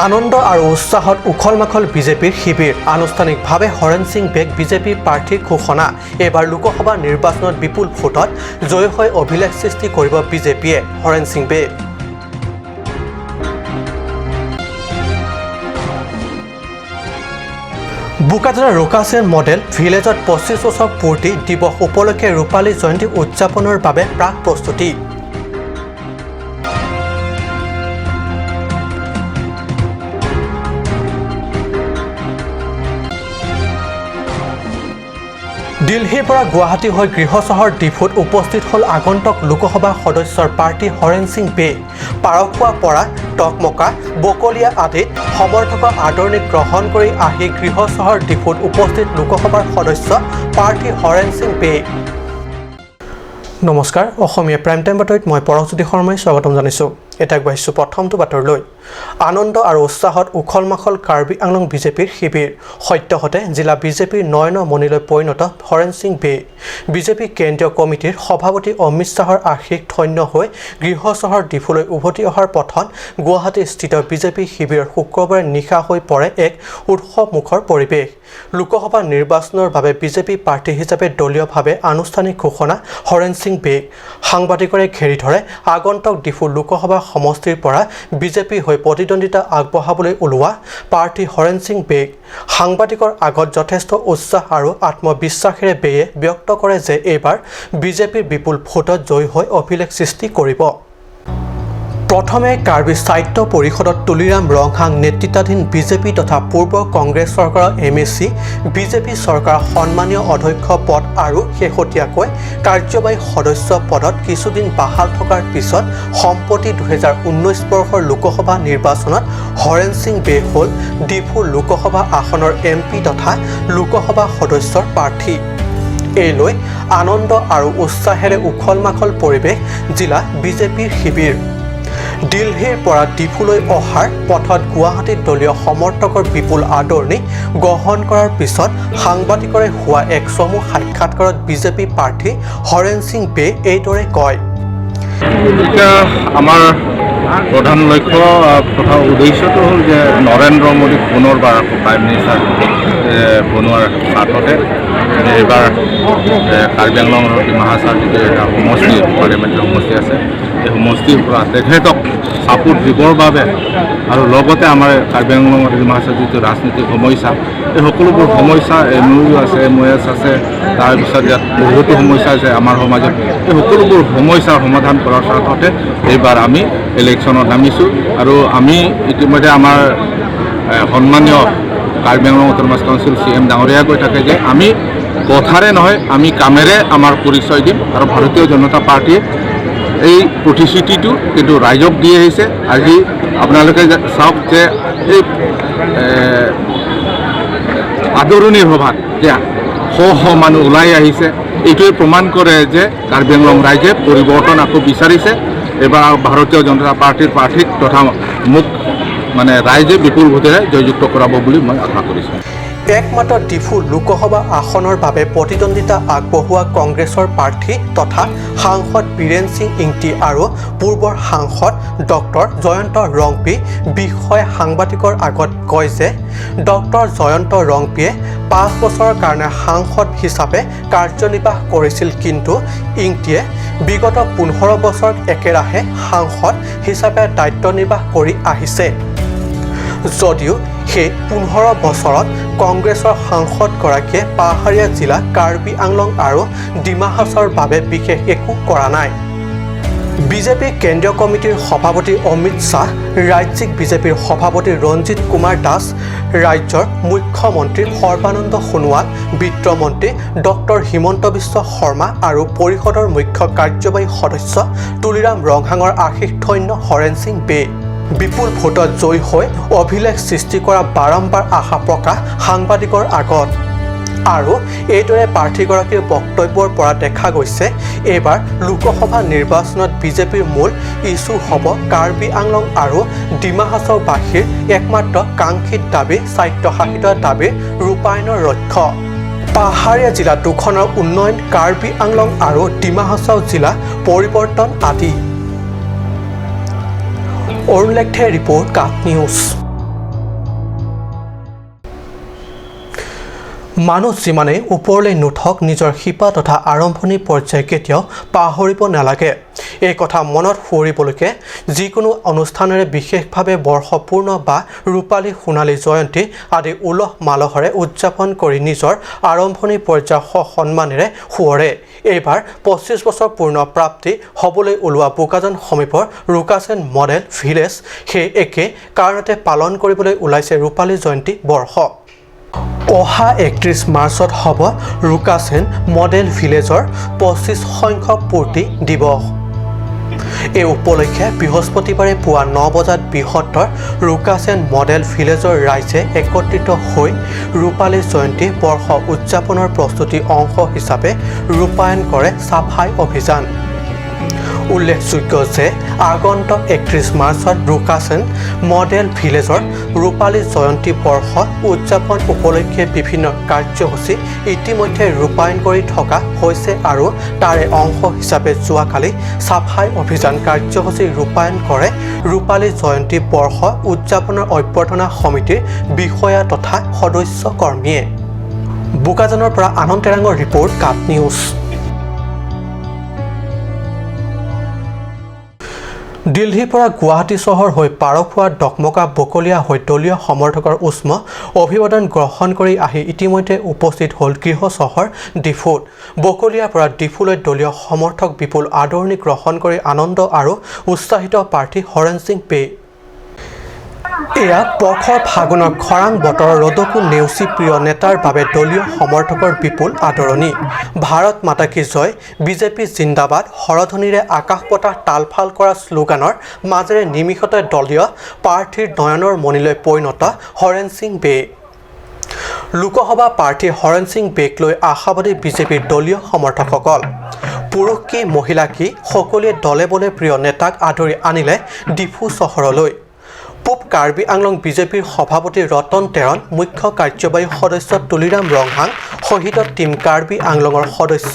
আনন্দ আৰু উৎসাহত উখল মাখল বিজেপিৰ শিবিৰ আনুষ্ঠানিকভাৱে হৰেণ সিং বেগ বিজেপিৰ প্ৰাৰ্থীৰ ঘোষণা এইবাৰ লোকসভা নিৰ্বাচনত বিপুল ভোটত জয় হৈ অভিলেখ সৃষ্টি কৰিব বিজেপিয়ে হৰেণ সিং বেগ বোকাজানৰ ৰোকাছেন মডেল ভিলেজত 25 বছৰ পূৰ্তি দিৱস উপলক্ষে ৰূপালী জয়ন্তী উদযাপনৰ বাবে প্ৰাক প্ৰস্তুতি দিল্লীৰ পৰা গুৱাহাটী হৈ গৃহ চহৰ ডিফুত উপস্থিত হ'ল আগন্তুক লোকসভা সদস্যৰ প্ৰাৰ্থী হৰেণ সিং বেগ পাৰখোৱা পৰা টকমকা বকলীয়া আদিত সমৰ্থকৰ আদৰণি গ্ৰহণ কৰি আহি গৃহ চহৰ ডিফুত উপস্থিত লোকসভাৰ সদস্য প্ৰাৰ্থী হৰেণ সিং বেগ নমস্কাৰ অসমীয়া প্ৰাইম টাইম বাতৰিত মই পৰশজ্যোতি শৰ্মাই স্বাগতম জানিছোঁ এটা আগবাঢ়িছোঁ প্ৰথমটো বাতৰিলৈ আনন্দ আৰু উৎসাহত উখল মাখল কাৰ্বি আংলং বিজেপিৰ শিবিৰ সত্যহতে জিলা বিজেপিৰ নয়নমণিলৈ পৰিণত হৰেণ সিং বেগ বিজেপি কেন্দ্ৰীয় কমিটিৰ সভাপতি অমিত শ্বাহৰ আশীষ ধন্য হৈ গৃহ চহৰ ডিফুলৈ উভতি অহাৰ পথত গুৱাহাটীস্থিত বিজেপি শিবিৰৰ শুক্ৰবাৰে নিশা হৈ পৰে এক উৎসৱমুখৰ পৰিৱেশ লোকসভা নিৰ্বাচনৰ বাবে বিজেপি প্ৰাৰ্থী হিচাপে দলীয়ভাৱে আনুষ্ঠানিক ঘোষণা হৰেণ সিং বেগ সাংবাদিকৰে ঘেৰি ধৰে আগন্তুক ডিফু লোকসভা সমষ্টিৰ পৰা বিজেপি হৈ প্ৰতিদ্বন্দ্বিতা আগবঢ়াবলৈ ওলোৱা প্ৰাৰ্থী হৰেণ সিং বেগ সাংবাদিকৰ আগত যথেষ্ট উৎসাহ আৰু আত্মবিশ্বাসেৰে বেগে ব্যক্ত কৰে যে এইবাৰ বিজেপিৰ বিপুল ভোটত জয়ী হৈ অভিলেখ সৃষ্টি কৰিব প্ৰথমে কাৰ্বি সাহিত্য পৰিষদত তুলিৰাম ৰংহাং নেতৃত্বাধীন বিজেপি তথা পূৰ্ব কংগ্ৰেছ চৰকাৰৰ এমএচি বিজেপি চৰকাৰৰ সন্মানীয় অধ্যক্ষ পদ আৰু শেহতীয়াকৈ কাৰ্যবাহী সদস্য পদত কিছুদিন বাহাল থকাৰ পিছত সম্প্ৰতি 2019 বৰ্ষৰ লোকসভা নিৰ্বাচনত হৰেণ সিং বেগ হ'ল ডিফু লোকসভা আসনৰ এমপি তথা লোকসভা সদস্যৰ প্ৰাৰ্থী এই লৈ আনন্দ আৰু উৎসাহেৰে উখল মাখল পৰিৱেশ জিলা বিজেপিৰ শিবিৰ দিল্লীৰ পৰা ডিফুলৈ অহাৰ পথত গুৱাহাটীত দলীয় সমৰ্থকৰ বিপুল আদৰণি গ্ৰহণ কৰাৰ পিছত সাংবাদিকৰে হোৱা এক চমু সাক্ষাৎকাৰত বিজেপি প্ৰাৰ্থী হৰেণ সিং বেগ এইদৰে কয় আমাৰ প্ৰধান লক্ষ্য তথা উদ্দেশ্যটো হ'ল যে নৰেন্দ্ৰ মোদীক পুনৰবাৰ প্ৰাইম মিনিষ্টাৰ বনোৱাৰ স্বাৰ্থতে এইবাৰ কাৰ্বি আংলঙৰ ডিমা হাছাওৰ যিটো এটা সমষ্টি পাৰ্লিয়ামেণ্টাৰী সমষ্টি আছে এই সমষ্টিৰ পৰা তেখেতক ছাপোৰ্ট দিবৰ বাবে আৰু লগতে আমাৰ কাৰ্বি আংলঙৰ ডিমা হাছাওৰ যিটো ৰাজনীতিক সমস্যা এই সকলোবোৰ সমস্যা এম ইউ আছে এম অ' এছ আছে তাৰপিছত ইয়াত বহুতো সমস্যা আছে আমাৰ সমাজত এই সকলোবোৰ সমস্যাৰ সমাধান কৰাৰ স্বাৰ্থতে এইবাৰ আমি ইলেকশ্যনত নামিছোঁ আৰু আমি ইতিমধ্যে আমাৰ সন্মানীয় Karbi Anglong autonomous council CM ডাঙৰীয়াই কৈ থাকে যে আমি কথাৰে নহয় আমি কামেৰে আমাৰ পৰিচয় দিম আৰু ভাৰতীয় জনতা পাৰ্টীয়ে এই প্ৰতিশ্ৰুতিটো কিন্তু ৰাইজক দি আহিছে আজি আপোনালোকে চাওক যে এই আদৰণি সভাত যে শ মানুহ ওলাই আহিছে এইটোৱে প্ৰমাণ কৰে যে কাৰ্বি আংলং ৰাইজে পৰিৱৰ্তন আকৌ বিচাৰিছে এইবাৰ ভাৰতীয় জনতা পাৰ্টীৰ প্ৰাৰ্থীক তথা মোক ৰাইজে বিপুল ভোটেৰে জয়যুক্ত কৰাব বুলি মই আশা কৰিছোঁ একমাত্ৰ ডিফু লোকসভা আসনৰ বাবে প্ৰতিদ্বন্দ্বিতা আগবঢ়োৱা কংগ্ৰেছৰ প্ৰাৰ্থী তথা সাংসদ বীৰেন সিং ইংতি আৰু পূৰ্বৰ সাংসদ ডক্টৰ জয়ন্ত ৰংপি বিষয়ে সাংবাদিকৰ আগত কয় যে ডক্টৰ জয়ন্ত ৰংপিয়ে 5 বছৰৰ কাৰণে সাংসদ হিচাপে কাৰ্যনিৰ্বাহ কৰিছিল কিন্তু ইংতিয়ে বিগত 15 বছৰ একেৰাহে সাংসদ হিচাপে দায়িত্ব নিৰ্বাহ কৰি আহিছে যদিও সেই 15 বছৰত কংগ্ৰেছৰ সাংসদগৰাকীয়ে পাহাৰীয়া জিলা কাৰ্বি আংলং আৰু ডিমা হাছাওৰ বাবে বিশেষ একো কৰা নাই বিজেপি কেন্দ্ৰীয় কমিটিৰ সভাপতি অমিত শ্বাহ ৰাজ্যিক বিজেপিৰ সভাপতি ৰঞ্জিত কুমাৰ দাস ৰাজ্যৰ মুখ্যমন্ত্ৰী সৰ্বানন্দ সোণোৱাল বিত্তমন্ত্ৰী ডক্টৰ হিমন্ত বিশ্ব শৰ্মা আৰু পৰিষদৰ মুখ্য কাৰ্যবাহী সদস্য তুলিৰাম ৰংহাঙৰ আশীষ ধন্য হৰেণ সিং বেগ বিপুল ভোটত জয়ী হৈ অভিলেখ সৃষ্টি কৰা বাৰম্বাৰ আশা প্ৰকাশ সাংবাদিকৰ আগত আৰু এইদৰে প্ৰাৰ্থীগৰাকীৰ বক্তব্যৰ পৰা দেখা গৈছে এইবাৰ লোকসভা নিৰ্বাচনত বিজেপিৰ মূল ইছ্যু হ'ব কাৰ্বি আংলং আৰু ডিমা হাছাওবাসীৰ একমাত্ৰ কাংক্ষিত দাবী স্বায়ত্তশাসিত দাবীৰ ৰূপায়ণৰ লক্ষ্য পাহাৰীয়া জিলা দুখনৰ উন্নয়ন কাৰ্বি আংলং আৰু ডিমা হাছাও জিলা পৰিৱৰ্তন আদি অৰুণ লেখে ৰিপৰ্ট কাট নিউজ মানুহ যিমানেই ওপৰলৈ নুঠক নিজৰ শিপা তথা আৰম্ভণি পৰ্যায় কেতিয়াও পাহৰিব নালাগে। এই কথা মনত ফুৰিবলৈকে যিকোনো অনুষ্ঠানেৰে বিশেষভাৱে বৰ্ষপূৰ্ণ বা ৰূপালী সোণালী জয়ন্তী আদি উলহ মালহেৰে উদযাপন কৰি নিজৰ আৰম্ভণি পৰ্যায় সন্মানেৰে সোঁৱৰে এইবাৰ 25 বছৰ পূৰ্ণ প্ৰাপ্তি হ'বলৈ ওলোৱা বোকাজান সমীপৰ ৰুকাছেন মডেল ভিলেজ সেই একে কাৰণতে পালন কৰিবলৈ ওলাইছে ৰূপালী জয়ন্তী বৰ্ষ। অহা 31 মাৰ্চত হ'ব ৰুকাছেন মডেল ভিলেজৰ 25 সংখ্যক পূৰ্তি দিৱস। এই উপলক্ষে বৃহস্পতিবাৰে পুৱা 9 বজাত বৃহত্তৰ ৰুকাছেন মডেল ভিলেজৰ ৰাইজে একত্ৰিত হৈ ৰূপালী জয়ন্তী বৰ্ষ উদযাপনৰ প্ৰস্তুতি অংশ হিচাপে ৰূপায়ণ কৰে চাফাই অভিযান। উল্লেখযোগ্য যে আগন্তুক 31 মাৰ্চত ৰুকাছেন মডেল ভিলেজৰ ৰূপালী জয়ন্তী বৰ্ষ উদযাপন উপলক্ষে বিভিন্ন কাৰ্যসূচী ইতিমধ্যে ৰূপায়ণ কৰি থকা হৈছে আৰু তাৰে অংশ হিচাপে যোৱাকালি চাফাই অভিযান কাৰ্যসূচী ৰূপায়ণ কৰে ৰূপালী জয়ন্তী বৰ্ষ উদযাপনৰ অভ্যৰ্থনা সমিতিৰ বিষয়া তথা সদস্য কৰ্মীয়ে। বোকাজানৰ পৰা আনন্দ তেৰাঙৰ ৰিপৰ্ট কাপ নিউজ। দিল্লীৰ পৰা গুৱাহাটী চহৰ হৈ পাৰ হোৱা ডকমকা বকলীয়া হৈ দলীয় সমৰ্থকৰ উষ্ম অভিবাদন গ্ৰহণ কৰি আহি ইতিমধ্যে উপস্থিত হ'ল গৃহ চহৰ ডিফুত। বকলীয়াৰ পৰা ডিফুলৈ দলীয় সমৰ্থক বিপুল আদৰণি গ্ৰহণ কৰি আনন্দ আৰু উৎসাহিত প্ৰাৰ্থী হৰেণ সিং পে। এয়া প্ৰখৰ ফাগুনৰ খৰাং বতৰৰ ৰ'দকো নেওচি প্ৰিয় নেতাৰ বাবে দলীয় সমৰ্থকৰ বিপুল আদৰণি। ভাৰত মাতা কি জয়, বিজেপি জিন্দাবাদ হৰধ্বনিৰে আকাশ বতাহ তালফাল কৰা শ্লোগানৰ মাজেৰে নিমিষতে দলীয় প্ৰাৰ্থীৰ নয়নৰ মণিলৈ পৰিণত হৰেণ সিং বে। লোকসভা প্ৰাৰ্থী হৰেণ সিং বেক লৈ আশাবাদী বিজেপিৰ দলীয় সমৰ্থকসকল। পুৰুষ কি মহিলা কি সকলোৱে দলে বলে প্ৰিয় নেতাক আদৰি আনিলে ডিফু চহৰলৈ। পূব কাৰ্বি আংলং বিজেপিৰ সভাপতি ৰতন তেৰণ, মুখ্য কাৰ্যবাহী সদস্য তুলিৰাম ৰংহাং, শহীদ টিম কাৰ্বি আংলঙৰ সদস্য,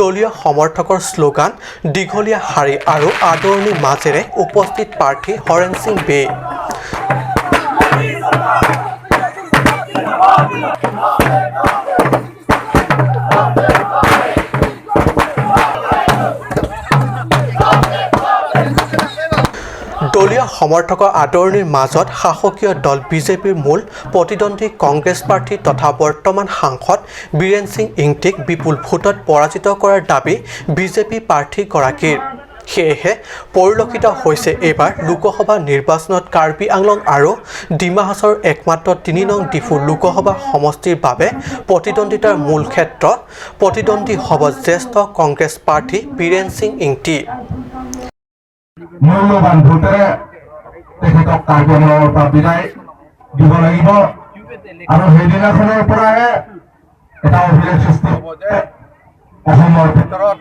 দলীয় সমৰ্থকৰ শ্লোগান, দীঘলীয়া শাৰী আৰু আদৰণিৰ মাজেৰে উপস্থিত প্ৰাৰ্থী হৰেণ সিং বে। দলীয় সমৰ্থকৰ আদৰণিৰ মাজত শাসকীয় দল বিজেপিৰ মূল প্ৰতিদ্বন্দ্বী কংগ্ৰেছ প্ৰাৰ্থী তথা বৰ্তমান সাংসদ বীৰেন সিং ইংটিক বিপুল ভোটত পৰাজিত কৰাৰ দাবী বিজেপি প্ৰাৰ্থীগৰাকীৰ। সেয়েহে পৰিলক্ষিত হৈছে এইবাৰ লোকসভা নিৰ্বাচনত কাৰ্বি আংলং আৰু ডিমা হাছাওৰ একমাত্ৰ ৩ নং ডিফু লোকসভা সমষ্টিৰ বাবে প্ৰতিদ্বন্দ্বিতাৰ মূল ক্ষেত্ৰ প্ৰতিদ্বন্দ্বী হ'ব জ্যেষ্ঠ কংগ্ৰেছ প্ৰাৰ্থী বীৰেন সিং ইংটি। মূল্যবান ভোটেৰে তেখেতক কাৰ্বি আংলঙৰ পৰা বিদায় দিব লাগিব আৰু সেইদিনাখনৰ পৰাহে এটা অভিলেখ সৃষ্টি হ'ব যে অসমৰ ভিতৰত।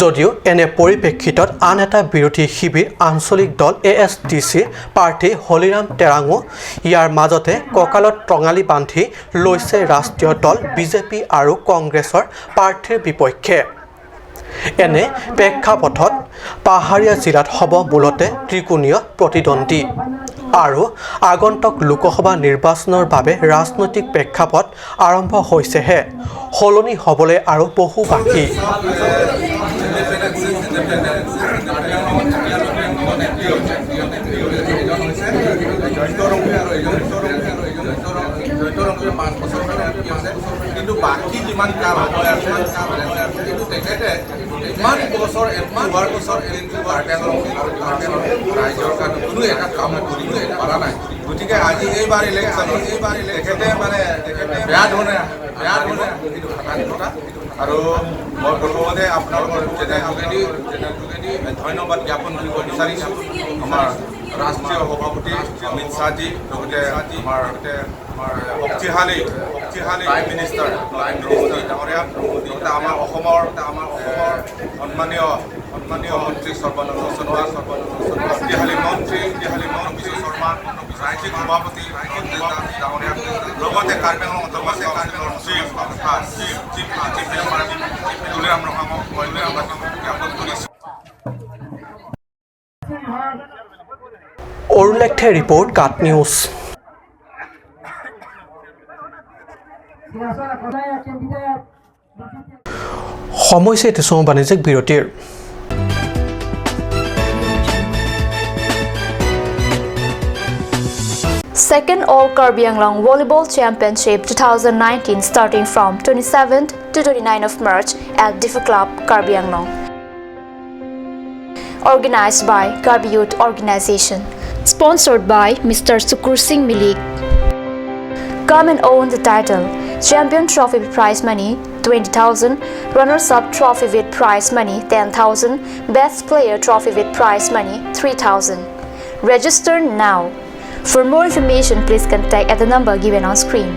যদিও এনে পৰিপ্ৰেক্ষিতত আন এটা বিৰোধী শিবিৰ আঞ্চলিক দল ASDCৰ প্ৰাৰ্থী হলিৰাম তেৰাঙো ইয়াৰ মাজতে কঁকালত টঙালি বান্ধি লৈছে ৰাষ্ট্ৰীয় দল বিজেপি আৰু কংগ্ৰেছৰ প্ৰাৰ্থীৰ বিপক্ষে। এনে প্ৰেক্ষাপটত পাহাৰীয়া জিলাত হ'ব মূলতে ত্ৰিকোণীয় প্ৰতিদ্বন্দ্বী আৰু আগন্তুক লোকসভা নিৰ্বাচনৰ বাবে ৰাজনৈতিক প্ৰেক্ষাপট আৰম্ভ হৈছেহে, সলনি হ'বলৈ আৰু বহু বাকী। কিন্তু বাকী যিমান কাম আছে কিন্তু তেখেতে ইমান বছৰ ৰাইজৰ কাৰণে কোনো এটা কাম কৰিব পৰা নাই। গতিকে আজি এইবাৰ ইলেকশ্যনত তেখেতে মানে বেয়া ধৰণে কিন্তু কথা আৰু মই প্ৰথমতে আপোনালোকৰ চেনেল যোগেদি ধন্যবাদ জ্ঞাপন কৰিব বিচাৰিছোঁ আমাৰ ৰাষ্ট্ৰীয় সভাপতি অমিত শ্বাহজী, লগতে আমাৰ শক্তিশালী প্ৰাইম মিনিষ্টাৰ নৰেন্দ্ৰ মোদী ডাঙৰীয়া, লগতে আমাৰ অসমৰ সন্মানীয় মন্ত্ৰী সৰ্বানন্দ সোণোৱাল, শক্তিশালী মন্ত্ৰী বিশ্ব শৰ্মা, ৰাজ্যিক সভাপতি ডাঙৰীয়া, লগতে কাৰ্বি আংলং তুলিৰাম ৰংহাঙক জ্ঞাপন কৰিছোঁ। অৰুণ লেখে ৰিপৰ্ট কাপ নিউজ। সময় হৈছে কিছু বাণিজ্যিক বিৰতিৰ Second All Karbi Anglong Volleyball Championship 2019 starting from 27th to 29th of March at Diffa Club, Karbi Anglong. Organized by Karbi Youth Organization. Sponsored by Mr. Sukur Singh Milik. Come and own the title. Champion trophy with prize money 20,000, runners-up trophy with prize money 10,000, best player trophy with prize money 3,000. Register now. For more information, please contact at the number given on screen.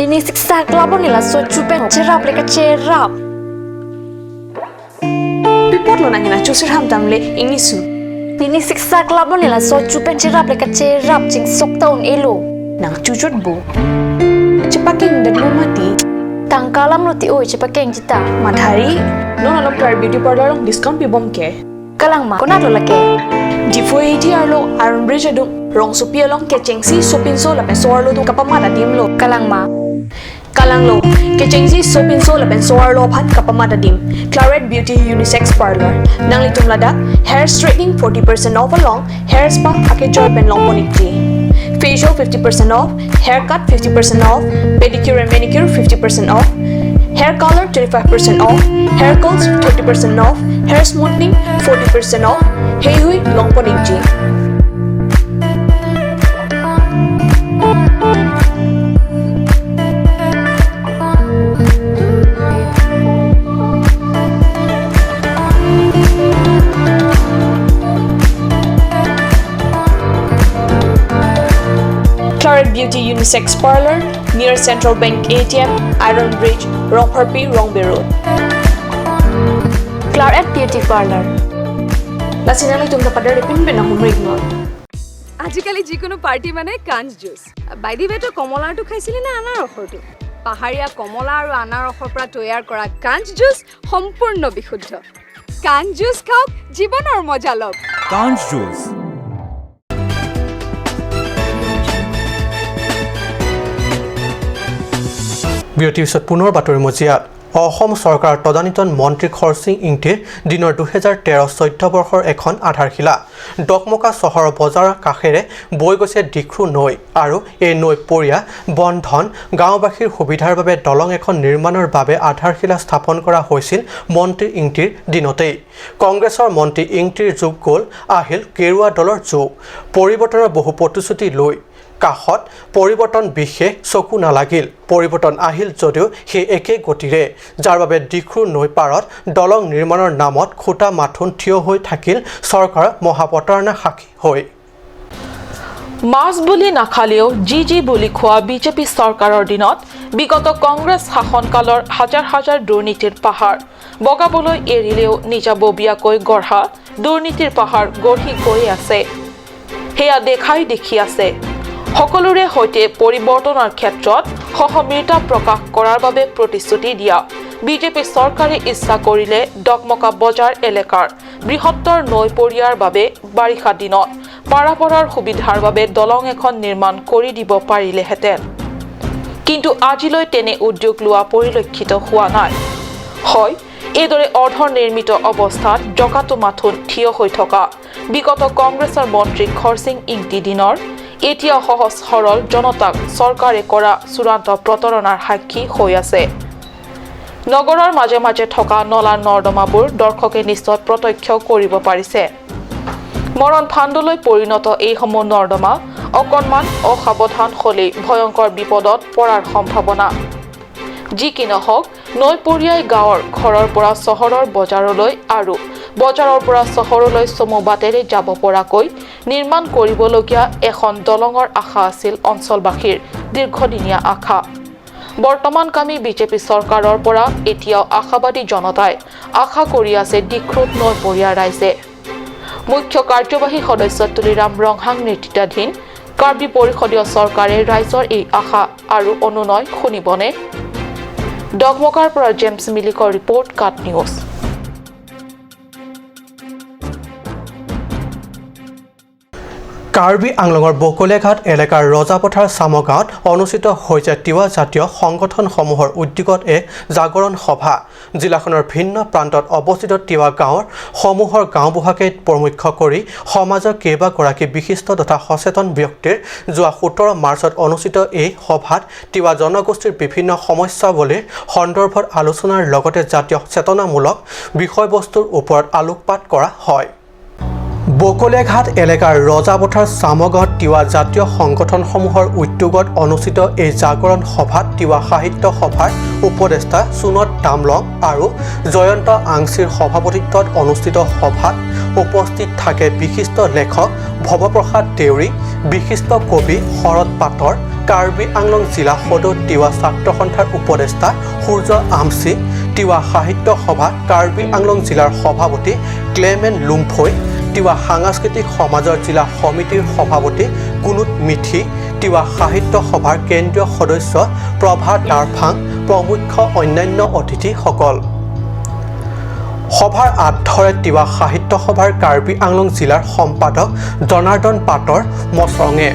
Ini siksa kelabon nila so cupen cerap leka cerap. Pipot lo nangina cusir ham tamle inisu. Ini siksa kelabon nila so cupen cerap leka cerap cing sok taun elo. Nang cucut bu. Cepaking dan lo mati. Tangkalam lo ti oi cepakeng cita. Madhari, lo nalok Karbi beauty parlor long discount pibom ke. Kalang ma konat lo lake. Di FOAT lo Iron Bridge adong rong supi along ke cengsi sopin so lapen soar lo dong kapamada dim lo. Kalang ma. Kalang lo, kecengsi sopin so lapen soar lo phat kapamada dim. Claret Beauty Unisex Parlor. Nang litum lada, hair straightening 40% off along, hair spa ake joy pen long ponikti. Facial 50% off, haircut 50% off, pedicure and manicure 50% off, hair color 25% off, hair curls 30% off, hair smoothing 40% off, hey hui long ponikti. Claret Beauty Unisex Parlor near Central Bank ATM, Iron Bridge, Rongharpi, Rongbe Road. Claret Beauty Parlor. Lasinali tum dapat dari pin ben ahum ignore. আজিকালি যিকোনো party মানে কাঞ্জ juice বাইদি বেটো কমলাটো খাইছিলি না আনাৰ ৰসৰটো পাহাৰীয়া কমলা আৰু আনাৰ ৰসৰ পৰা তৈয়াৰ কৰা কাঞ্জ জুচ সম্পূৰ্ণ বিশুদ্ধ কাঞ্জ জুচ খাওক জীৱনৰ মজা লওক কাঞ্জ জুচ বিৰতিৰ পিছত পুনৰ বাতৰি মজিয়াত অসম চৰকাৰৰ তদানীতন মন্ত্ৰী খৰচিং ইংটিৰ দিনৰ 2013-14 বৰ্ষৰ এখন আধাৰশিলা ডকমকা চহৰৰ বজাৰৰ কাষেৰে বৈ গৈছে ডিক্ৰু নৈ আৰু এই নৈ পৰিয়া বন্ধন গাঁওবাসীৰ সুবিধাৰ বাবে দলং এখন নিৰ্মাণৰ বাবে আধাৰশিলা স্থাপন কৰা হৈছিল মন্ত্ৰী ইংটিৰ দিনতেই কংগ্ৰেছৰ মন্ত্ৰী ইংটিৰ যুগ গ'ল আহিল কেৰুৱা দলৰ যুগ পৰিৱৰ্তনৰ বহু প্ৰতিশ্ৰুতি লৈ কাহত পৰিৱৰ্তন বিশেষ চকু নালাগিল পৰিৱৰ্তন আহিল যদিও সেই একে গতিৰে যাৰ বাবে ডিক্ৰু নৈ পাৰত দলং নিৰ্মাণৰ নামত খুটা মাথোন থিয় হৈ থাকিল চৰকাৰ মহাপতাৰণা সাক্ষী হৈ মাছ বুলি নাখালেও জি বুলি খোৱা বিজেপি চৰকাৰৰ দিনত বিগত কংগ্ৰেছ শাসনকালৰ হাজাৰ হাজাৰ দুৰ্নীতিৰ পাহাৰ বগাবলৈ এৰিলেও নিজাববীয়াকৈ গঢ়া দুৰ্নীতিৰ পাহাৰ গঢ়ি গৈ আছে হেয়া দেখাই দেখি আছে সকলোৰে সৈতে পৰিৱৰ্তনৰ ক্ষেত্ৰত সহমৰ্মিতা প্ৰকাশ কৰাৰ বাবে প্ৰতিশ্ৰুতি দিয়া বিজেপি চৰকাৰে ইচ্ছা কৰিলে ডকমকা বজাৰ এলেকাৰ বৃহত্তৰ নৈ পৰিয়াৰ বাবে বাৰিষা দিনত পাৰাপৰাৰ সুবিধাৰ বাবে দলং এখন নিৰ্মাণ কৰি দিব পাৰিলেহেঁতেন কিন্তু আজিলৈ তেনে উদ্যোগ লোৱা পৰিলক্ষিত হোৱা নাই হয় এইদৰে অৰ্ধনিৰ্মিত অৱস্থাত জকাটো মাথোন থিয় হৈ থকা বিগত কংগ্ৰেছৰ মন্ত্ৰী খৰচিং ইংটি দিনৰ এতিয়া সহজ সৰল জনতাক চৰকাৰে কৰা চূড়ান্ত প্ৰতাৰণাৰ সাক্ষী হৈ আছে নগৰৰ মাজে মাজে থকা নলা নৰ্দমাবোৰ দৰ্শকে নিশ্চয় প্ৰত্যক্ষ কৰিব পাৰিছে মৰণ ফাণ্ডলৈ পৰিণত এই সমূহ নৰ্দমা অকণমান অসাৱধান হ'লেই ভয়ংকৰ বিপদত পৰাৰ সম্ভাৱনা যি কি নহওক নৈপৰীয়াই গাঁৱৰ ঘৰৰ পৰা চহৰৰ বজাৰলৈ আৰু বজাৰৰ পৰা চহৰলৈ চমু বাটেৰে যাব পৰাকৈ নিৰ্মাণ কৰিবলগীয়া এখন দলঙৰ আশা আছিল অঞ্চলবাসীৰ দীৰ্ঘদিনীয়া আশা। বৰ্তমানকামী বিজেপি চৰকাৰৰ পৰা এতিয়াও আশাবাদী জনতাই আশা কৰি আছে দিক্ৰুত নৈপৰীয়া ৰাইজে। মুখ্য কাৰ্যবাহী সদস্য তুলিৰাম ৰংহাং নেতৃত্বাধীন কাৰ্বি পৰিষদীয় চৰকাৰে ৰাইজৰ এই আশা আৰু অনুনয় শুনিবনে? ডগমকাৰ পৰা জেমছ মিলিকৰ ৰিপৰ্ট কাট নিউজ। কাৰ্বি আংলঙৰ বকলীয়াঘাট এলেকাৰ ৰজাপথাৰ চামগাঁৱত অনুষ্ঠিত হৈছে তিৱা জাতীয় সংগঠনসমূহৰ উদ্যোগত এক জাগৰণ সভা। জিলাখনৰ ভিন্ন প্ৰান্তত অৱস্থিত তিৱা গাঁৱৰ সমূহৰ গাঁওবুঢ়াকে প্ৰমুখ্য কৰি সমাজৰ কেইবাগৰাকী বিশিষ্ট তথা সচেতন ব্যক্তিৰ যোৱা 17 মাৰ্চত অনুষ্ঠিত এই সভাত তিৱা জনগোষ্ঠীৰ বিভিন্ন সমস্যাৱলীৰ সন্দৰ্ভত আলোচনাৰ লগতে জাতীয় চেতনামূলক বিষয়বস্তুৰ ওপৰত আলোকপাত কৰা হয়। বকলীয়াঘাট এলেকাৰ ৰজাপথাৰ চামগাঁৱত তিৱা জাতীয় সংগঠনসমূহৰ উদ্যোগত অনুষ্ঠিত এই জাগৰণ সভাত তিৱা সাহিত্য সভাৰ উপদেষ্টা সুনত তামলং আৰু জয়ন্ত আংচিৰ সভাপতিত্বত অনুষ্ঠিত সভাত উপস্থিত থাকে বিশিষ্ট লেখক ভৱপ্ৰসাদ দেউৰী, বিশিষ্ট কবি শৰৎ পাটৰ, কাৰ্বি আংলং জিলা সদৌ তিৱা ছাত্ৰ সন্থাৰ উপদেষ্টা সূৰ্য আমচি, তিৱা সাহিত্য সভা কাৰ্বি আংলং জিলাৰ সভাপতি ক্লেমেন লুমফৈ, তিৱা সাংস্কৃতিক সমাজৰ জিলা সমিতিৰ সভাপতি কুনুত মিথি, তিৱা সাহিত্য সভাৰ কেন্দ্ৰীয় সদস্য প্ৰভা দাৰফাং প্ৰমুখ অন্যান্য অতিথিসকল। সভাৰ আধ্যক্ষৰে তিৱা সাহিত্য সভাৰ কাৰ্বি আংলং জিলাৰ সম্পাদক জনাৰ্দন পাটৰ মচঙে।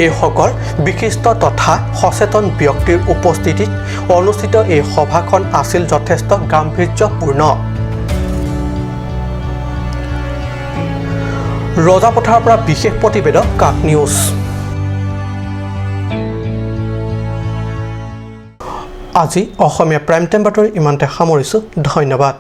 এইসকল বিশিষ্ট তথা সচেতন ব্যক্তিৰ উপস্থিতিত অনুষ্ঠিত এই সভাখন আছিল যথেষ্ট গাম্ভীৰ্যপূৰ্ণ। ৰজাপথাৰৰ পৰা বিশেষ প্ৰতিবেদক কাট নিউজ। আজি অসমীয়া প্ৰাইম টাইম বাতৰি ইমানতে সামৰিছোঁ। ধন্যবাদ।